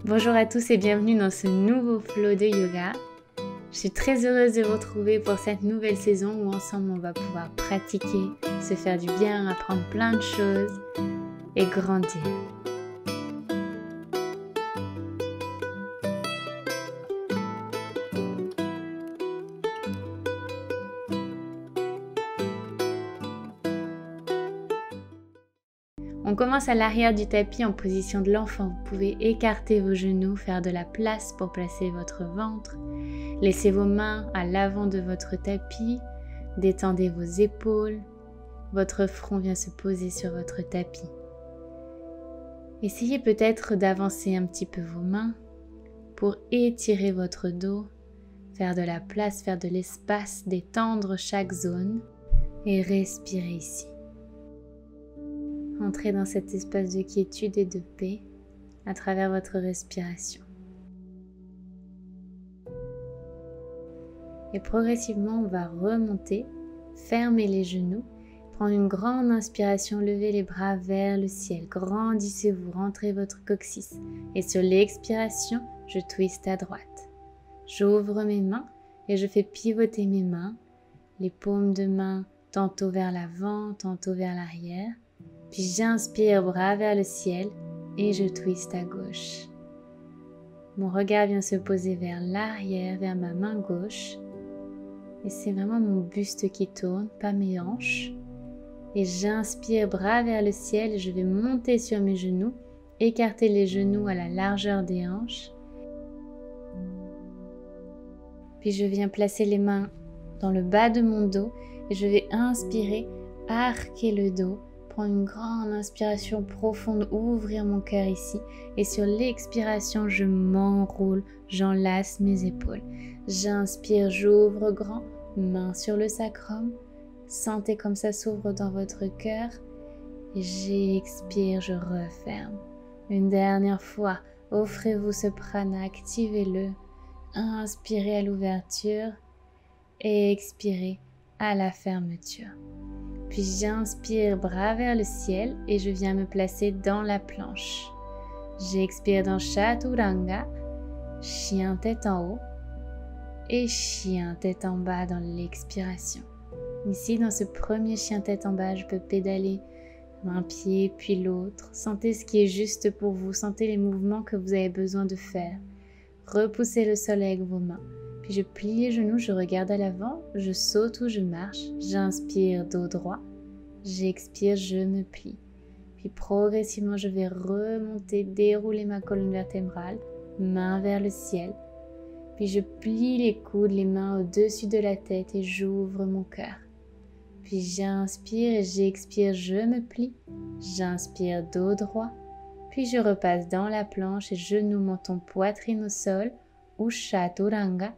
Bonjour à tous et bienvenue dans ce nouveau flow de yoga. Je suis très heureuse de vous retrouver pour cette nouvelle saison où ensemble on va pouvoir pratiquer, se faire du bien, apprendre plein de choses et grandir. On commence à l'arrière du tapis en position de l'enfant. Vous pouvez écarter vos genoux, faire de la place pour placer votre ventre. Laissez vos mains à l'avant de votre tapis. Détendez vos épaules. Votre front vient se poser sur votre tapis. Essayez peut-être d'avancer un petit peu vos mains pour étirer votre dos, faire de la place, faire de l'espace, détendre chaque zone et respirer ici. Entrez dans cet espace de quiétude et de paix à travers votre respiration. Et progressivement, on va remonter, fermer les genoux, prendre une grande inspiration, levez les bras vers le ciel, grandissez-vous, rentrez votre coccyx. Et sur l'expiration, je twiste à droite. J'ouvre mes mains et je fais pivoter mes mains, les paumes de main tantôt vers l'avant, tantôt vers l'arrière. Puis j'inspire, bras vers le ciel et je twiste à gauche. Mon regard vient se poser vers l'arrière, vers ma main gauche. Et c'est vraiment mon buste qui tourne, pas mes hanches. Et j'inspire, bras vers le ciel et je vais monter sur mes genoux, écarter les genoux à la largeur des hanches. Puis je viens placer les mains dans le bas de mon dos et je vais inspirer, arquer le dos. Prendre une grande inspiration profonde, ouvrir mon cœur ici et sur l'expiration, je m'enroule, j'enlace mes épaules. J'inspire, j'ouvre grand, main sur le sacrum. Sentez comme ça s'ouvre dans votre cœur et j'expire, je referme. Une dernière fois, offrez-vous ce prana, activez-le. Inspirez à l'ouverture et expirez à la fermeture. Puis j'inspire, bras vers le ciel et je viens me placer dans la planche. J'expire dans Chaturanga, chien tête en haut et chien tête en bas dans l'expiration. Ici, dans ce premier chien tête en bas, je peux pédaler un pied puis l'autre. Sentez ce qui est juste pour vous, sentez les mouvements que vous avez besoin de faire. Repoussez le sol avec vos mains. Puis je plie les genoux, je regarde à l'avant, je saute ou je marche, j'inspire dos droit, j'expire, je me plie. Puis progressivement, je vais remonter, dérouler ma colonne vertébrale, main vers le ciel. Puis je plie les coudes, les mains au-dessus de la tête et j'ouvre mon cœur. Puis j'inspire et j'expire, je me plie, j'inspire dos droit. Puis je repasse dans la planche et genoux, menton, poitrine au sol ou Chaturanga.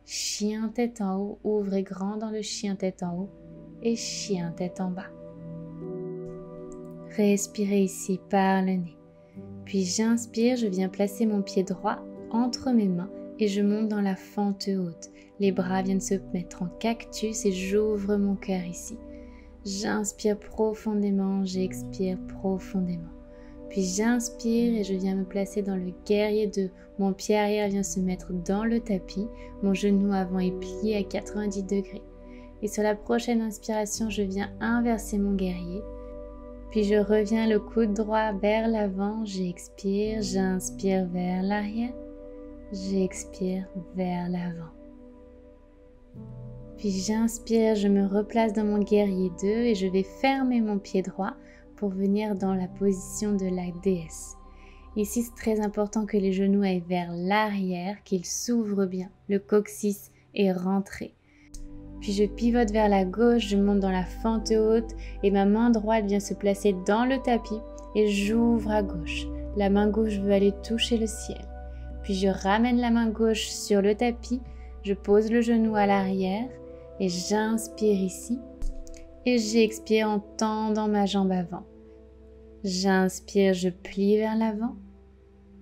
Chien tête en haut, ouvrez grand dans le chien tête en haut et chien tête en bas. Respirez ici par le nez. Puis j'inspire, je viens placer mon pied droit entre mes mains et je monte dans la fente haute. Les bras viennent se mettre en cactus et j'ouvre mon cœur ici. J'inspire profondément, j'expire profondément. Puis j'inspire et je viens me placer dans le guerrier 2. Mon pied arrière vient se mettre dans le tapis. Mon genou avant est plié à 90 degrés. Et sur la prochaine inspiration, je viens inverser mon guerrier. Puis je reviens le coude droit vers l'avant. J'expire, j'inspire vers l'arrière. J'expire vers l'avant. Puis j'inspire, je me replace dans mon guerrier 2 et je vais fermer mon pied droit pour venir dans la position de la déesse. Ici, c'est très important que les genoux aillent vers l'arrière, qu'ils s'ouvrent bien. Le coccyx est rentré. Puis je pivote vers la gauche, je monte dans la fente haute et ma main droite vient se placer dans le tapis et j'ouvre à gauche. La main gauche veut aller toucher le ciel. Puis je ramène la main gauche sur le tapis, je pose le genou à l'arrière et j'inspire ici. Et j'expire en tendant ma jambe avant. J'inspire, je plie vers l'avant.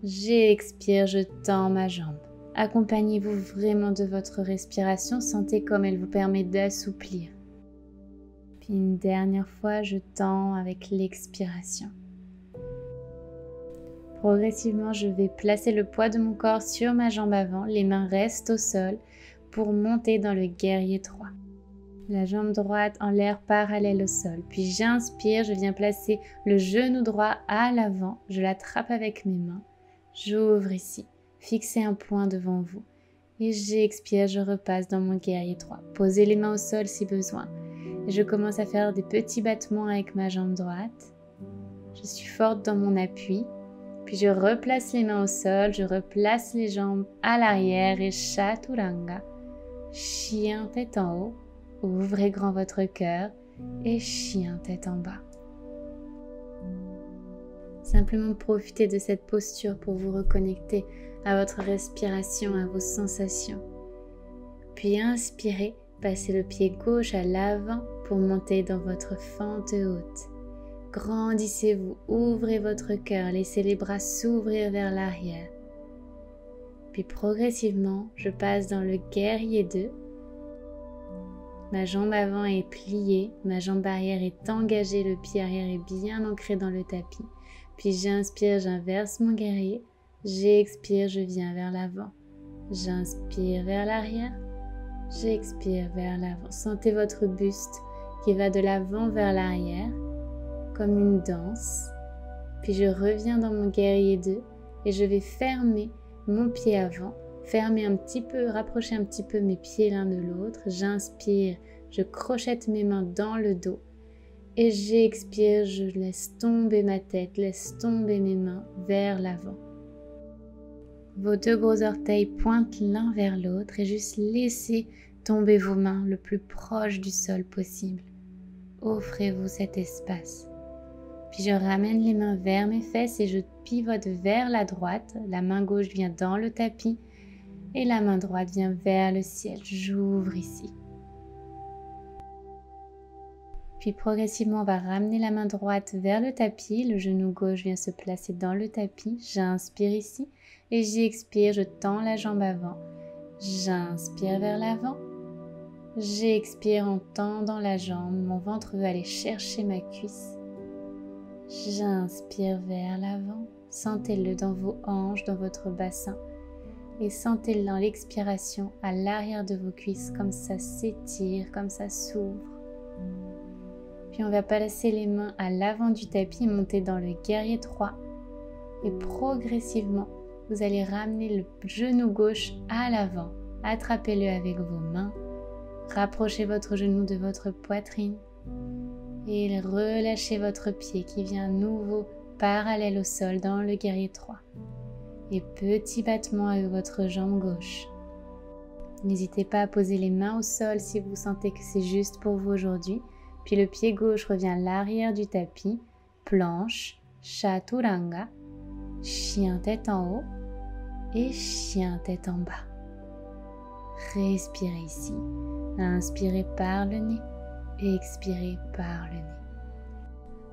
J'expire, je tends ma jambe. Accompagnez-vous vraiment de votre respiration, sentez comme elle vous permet d'assouplir. Puis une dernière fois, je tends avec l'expiration. Progressivement, je vais placer le poids de mon corps sur ma jambe avant, les mains restent au sol pour monter dans le guerrier 3. La jambe droite en l'air parallèle au sol. Puis j'inspire, je viens placer le genou droit à l'avant, je l'attrape avec mes mains. J'ouvre ici, fixez un point devant vous. Et j'expire, je repasse dans mon guerrier 3. Posez les mains au sol si besoin. Et je commence à faire des petits battements avec ma jambe droite. Je suis forte dans mon appui. Puis je replace les mains au sol, je replace les jambes à l'arrière et Chaturanga. Chien tête en haut. Ouvrez grand votre cœur et chien tête en bas. Simplement profitez de cette posture pour vous reconnecter à votre respiration, à vos sensations. Puis inspirez, passez le pied gauche à l'avant pour monter dans votre fente haute. Grandissez-vous, ouvrez votre cœur, laissez les bras s'ouvrir vers l'arrière. Puis progressivement, je passe dans le guerrier 2. Ma jambe avant est pliée, ma jambe arrière est engagée, le pied arrière est bien ancré dans le tapis. Puis j'inspire, j'inverse mon guerrier. J'expire, je viens vers l'avant. J'inspire vers l'arrière. J'expire vers l'avant. Sentez votre buste qui va de l'avant vers l'arrière, comme une danse. Puis je reviens dans mon guerrier 2 et je vais fermer mon pied avant. Fermez un petit peu, rapprochez un petit peu mes pieds l'un de l'autre. J'inspire, je crochette mes mains dans le dos. Et j'expire, je laisse tomber ma tête, laisse tomber mes mains vers l'avant. Vos 2 gros orteils pointent l'un vers l'autre et juste laissez tomber vos mains le plus proche du sol possible. Offrez-vous cet espace. Puis je ramène les mains vers mes fesses et je pivote vers la droite. La main gauche vient dans le tapis. Et la main droite vient vers le ciel. J'ouvre ici. Puis progressivement, on va ramener la main droite vers le tapis. Le genou gauche vient se placer dans le tapis. J'inspire ici. Et j'expire, je tends la jambe avant. J'inspire vers l'avant. J'expire en tendant la jambe. Mon ventre veut aller chercher ma cuisse. J'inspire vers l'avant. Sentez-le dans vos hanches, dans votre bassin. Et sentez dans l'expiration à l'arrière de vos cuisses, comme ça s'étire, comme ça s'ouvre. Puis on va placer les mains à l'avant du tapis, monter dans le guerrier 3. Et progressivement, vous allez ramener le genou gauche à l'avant. Attrapez-le avec vos mains. Rapprochez votre genou de votre poitrine. Et relâchez votre pied qui vient à nouveau parallèle au sol dans le guerrier 3. Et petit battement avec votre jambe gauche. N'hésitez pas à poser les mains au sol si vous sentez que c'est juste pour vous aujourd'hui. Puis le pied gauche revient à l'arrière du tapis, planche, Chaturanga, chien tête en haut et chien tête en bas. Respirez ici. Inspirez par le nez et expirez par le nez.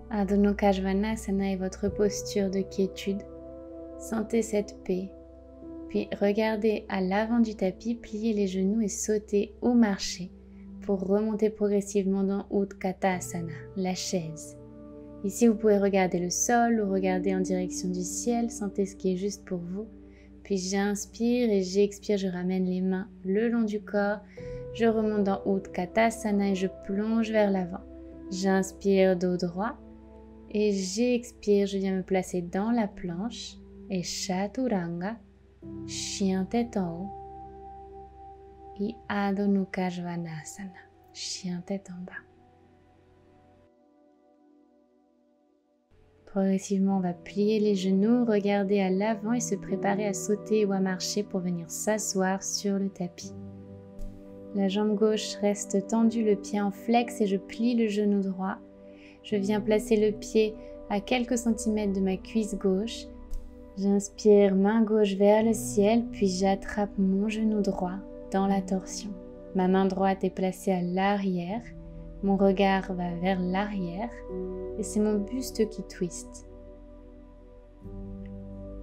Adho Mukha Svanasana est votre posture de quiétude. Sentez cette paix, puis regardez à l'avant du tapis, pliez les genoux et sautez ou marchez pour remonter progressivement dans Utkatasana, la chaise. Ici, vous pouvez regarder le sol ou regarder en direction du ciel, sentez ce qui est juste pour vous. Puis j'inspire et j'expire, je ramène les mains le long du corps, je remonte dans Utkatasana et je plonge vers l'avant. J'inspire dos droit et j'expire, je viens me placer dans la planche. Et Chaturanga, chien tête en haut. Et Adho Mukha Svanasana, chien tête en bas. Progressivement, on va plier les genoux, regarder à l'avant et se préparer à sauter ou à marcher pour venir s'asseoir sur le tapis. La jambe gauche reste tendue, le pied en flex et je plie le genou droit. Je viens placer le pied à quelques centimètres de ma cuisse gauche. J'inspire main gauche vers le ciel, puis j'attrape mon genou droit dans la torsion. Ma main droite est placée à l'arrière, mon regard va vers l'arrière et c'est mon buste qui twiste.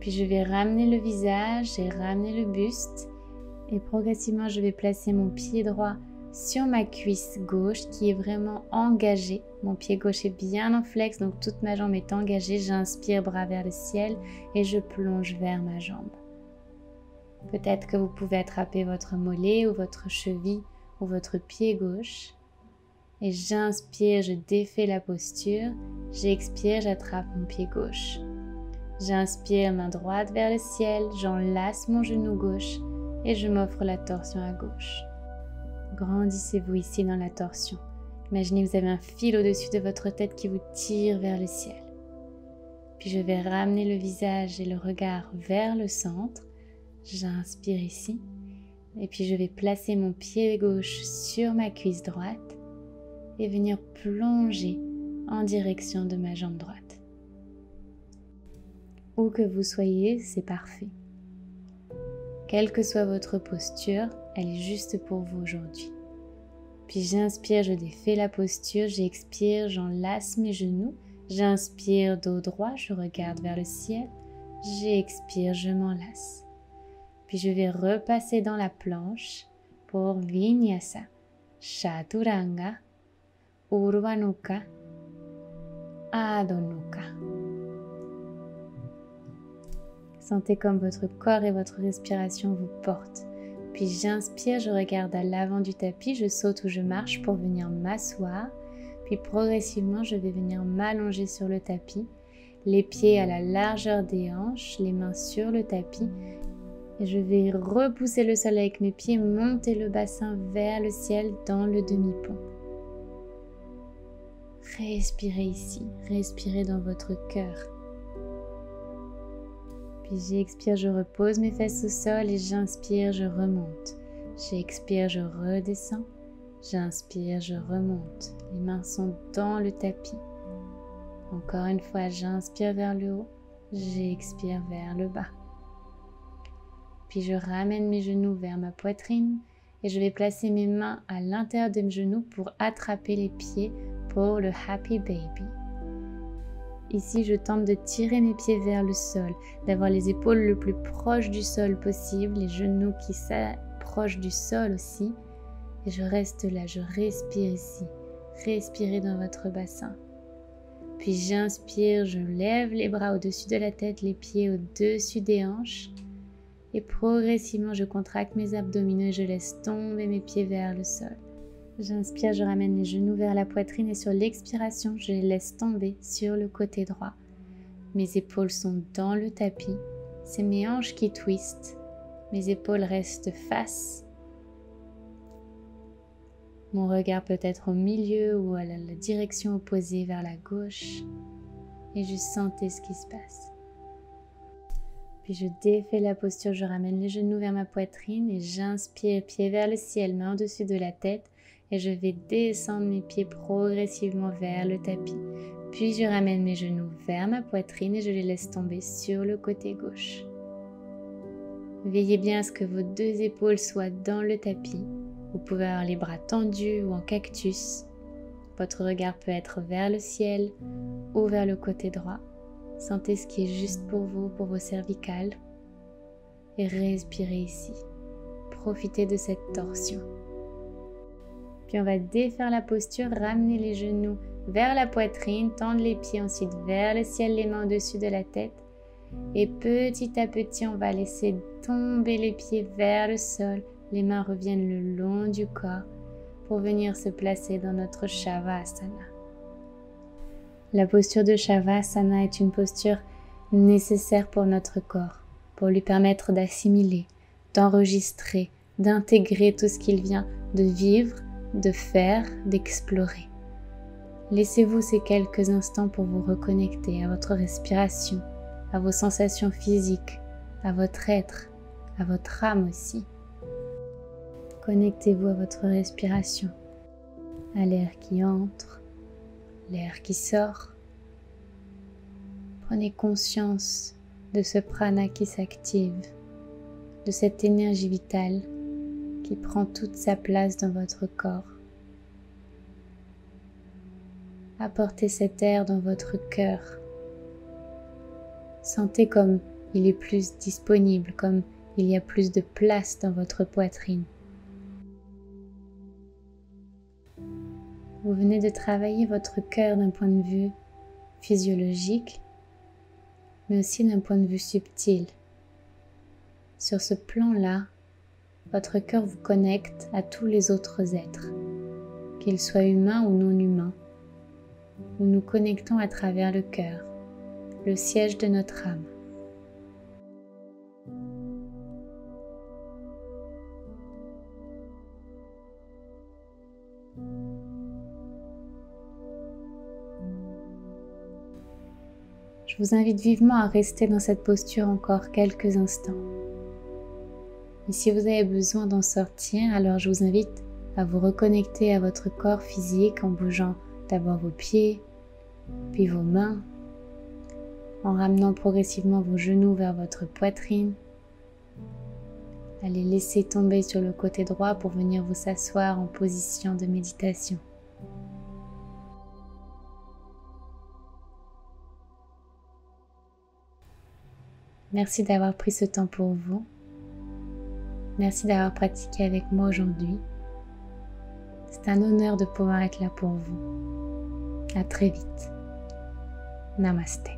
Puis je vais ramener le visage et ramener le buste et progressivement je vais placer mon pied droit sur ma cuisse gauche qui est vraiment engagée. Mon pied gauche est bien en flex, donc toute ma jambe est engagée. J'inspire, bras vers le ciel et je plonge vers ma jambe. Peut-être que vous pouvez attraper votre mollet ou votre cheville ou votre pied gauche. Et j'inspire, je défais la posture. J'expire, j'attrape mon pied gauche. J'inspire, main droite vers le ciel, j'enlace mon genou gauche et je m'offre la torsion à gauche. Grandissez-vous ici dans la torsion. Imaginez que vous avez un fil au-dessus de votre tête qui vous tire vers le ciel. Puis je vais ramener le visage et le regard vers le centre. J'inspire ici. Et puis je vais placer mon pied gauche sur ma cuisse droite et venir plonger en direction de ma jambe droite. Où que vous soyez, c'est parfait. Quelle que soit votre posture, elle est juste pour vous aujourd'hui. Puis j'inspire, je défais la posture, j'expire, j'enlace mes genoux. J'inspire, dos droit, je regarde vers le ciel. J'expire, je m'enlace. Puis je vais repasser dans la planche pour Vinyasa, Chaturanga, Urdhva-mukha, Adho-mukha. Sentez comme votre corps et votre respiration vous portent. Puis j'inspire, je regarde à l'avant du tapis, je saute ou je marche pour venir m'asseoir. Puis progressivement, je vais venir m'allonger sur le tapis, les pieds à la largeur des hanches, les mains sur le tapis. Et je vais repousser le sol avec mes pieds, monter le bassin vers le ciel dans le demi-pont. Respirez ici, respirez dans votre cœur. Puis j'expire, je repose mes fesses au sol et j'inspire, je remonte. J'expire, je redescends. J'inspire, je remonte. Les mains sont dans le tapis. Encore une fois, j'inspire vers le haut. J'expire vers le bas. Puis je ramène mes genoux vers ma poitrine et je vais placer mes mains à l'intérieur de mes genoux pour attraper les pieds pour le Happy Baby. Ici, je tente de tirer mes pieds vers le sol, d'avoir les épaules le plus proches du sol possible, les genoux qui s'approchent du sol aussi. Et je reste là, je respire ici. Respirez dans votre bassin. Puis j'inspire, je lève les bras au-dessus de la tête, les pieds au-dessus des hanches. Et progressivement, je contracte mes abdominaux et je laisse tomber mes pieds vers le sol. J'inspire, je ramène les genoux vers la poitrine et sur l'expiration, je les laisse tomber sur le côté droit. Mes épaules sont dans le tapis. C'est mes hanches qui twistent. Mes épaules restent face. Mon regard peut être au milieu ou à la direction opposée vers la gauche. Et juste sentez ce qui se passe. Puis je défais la posture, je ramène les genoux vers ma poitrine et j'inspire, pieds vers le ciel, main au-dessus de la tête. Et je vais descendre mes pieds progressivement vers le tapis. Puis je ramène mes genoux vers ma poitrine et je les laisse tomber sur le côté gauche. Veillez bien à ce que vos deux épaules soient dans le tapis. Vous pouvez avoir les bras tendus ou en cactus. Votre regard peut être vers le ciel ou vers le côté droit. Sentez ce qui est juste pour vous, pour vos cervicales. Et respirez ici. Profitez de cette torsion. Puis on va défaire la posture, ramener les genoux vers la poitrine, tendre les pieds ensuite vers le ciel, les mains au-dessus de la tête. Et petit à petit, on va laisser tomber les pieds vers le sol. Les mains reviennent le long du corps pour venir se placer dans notre Shavasana. La posture de Shavasana est une posture nécessaire pour notre corps, pour lui permettre d'assimiler, d'enregistrer, d'intégrer tout ce qu'il vient de vivre, de faire, d'explorer. Laissez-vous ces quelques instants pour vous reconnecter à votre respiration, à vos sensations physiques, à votre être, à votre âme aussi. Connectez-vous à votre respiration, à l'air qui entre, l'air qui sort. Prenez conscience de ce prana qui s'active, de cette énergie vitale qui prend toute sa place dans votre corps. Apportez cet air dans votre cœur. Sentez comme il est plus disponible, comme il y a plus de place dans votre poitrine. vous venez de travailler votre cœur d'un point de vue physiologique, mais aussi d'un point de vue subtil. Sur ce plan-là, votre cœur vous connecte à tous les autres êtres, qu'ils soient humains ou non humains. Nous nous connectons à travers le cœur, le siège de notre âme. Je vous invite vivement à rester dans cette posture encore quelques instants. Et si vous avez besoin d'en sortir, alors je vous invite à vous reconnecter à votre corps physique en bougeant d'abord vos pieds, puis vos mains, en ramenant progressivement vos genoux vers votre poitrine. Allez laisser tomber sur le côté droit pour venir vous asseoir en position de méditation. Merci d'avoir pris ce temps pour vous. Merci d'avoir pratiqué avec moi aujourd'hui. C'est un honneur de pouvoir être là pour vous. À très vite. Namasté.